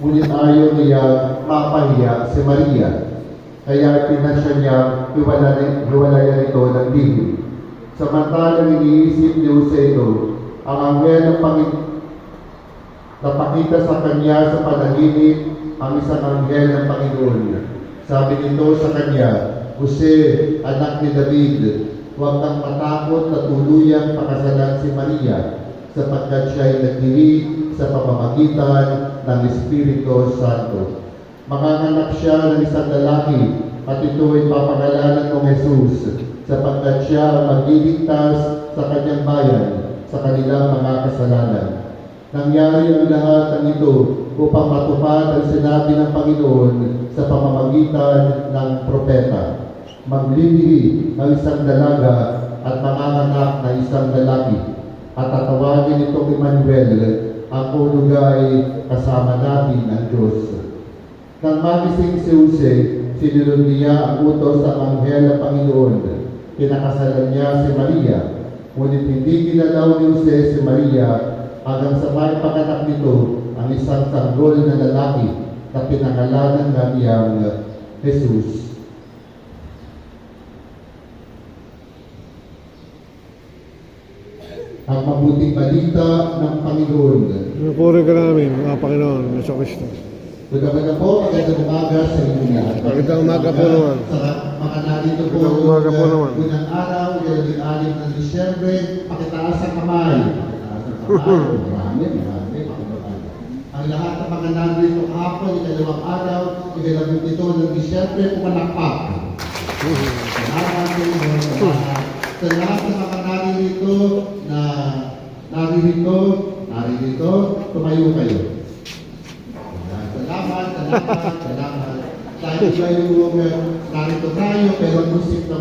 ngunit ayaw niya mapahiya si Maria. Kaya pinasya niya hiwalayan ito ng lihim. Samantalang iniisip ni Jose ito, ang anghel ng Panginoon napakita sa kanya sa panaginip ang isang anghel ng Panginoon. Sabi nito sa kanya, Jose, anak ni David, huwag kang matakot na tuluyang pakasalan si Maria, sapagkat siya ay nagdilig sa pamamagitan ng Espiritu Santo. Manganganak siya ng isang lalaki, at ito ay papangalanan mong Jesus, sapagkat siya ang magliligtas sa kanyang bayan sa kanilang mga kasalanan. Nangyari ang lahat ng ito upang matupad ang sinabi ng Panginoon sa pamamagitan ng propeta. Maglilihi ang isang dalaga at manganganak na isang lalaki, at tatawagin itong Emmanuel, ang ulugay kasama natin ang Diyos. Nang magising si Jose, sinunod niya ang utos ng anghel ng Panginoon. Kinakasalan niya si Maria, ngunit hindi ginalaw ni Jose si Maria hanggang sa may panganak nito ang isang sanggol na lalaki na pinangalanan ng niyang Jesus. Ang mabuting balita ng Panginoon. Pinupuri ka namin, mga Panginoon, Yesu Cristo. Magandang po, magandang umaga sa inyo lahat. Magandang umaga po naman. Sa mga narito po, Magandang umaga po naman. unang araw, 16 ng Disyembre, pakitaas ang kamay. Pakitaas ang kamay. Marami. Ang lahat ng mga narito kahapon, ikalawang araw, 17 ng Disyembre, pumalakpak. Salamat po inyo. Sa lahat ng mga narito na naririto, tumayo kayo. Salamat. Dahil ba yung narito tayo, pero musik naman.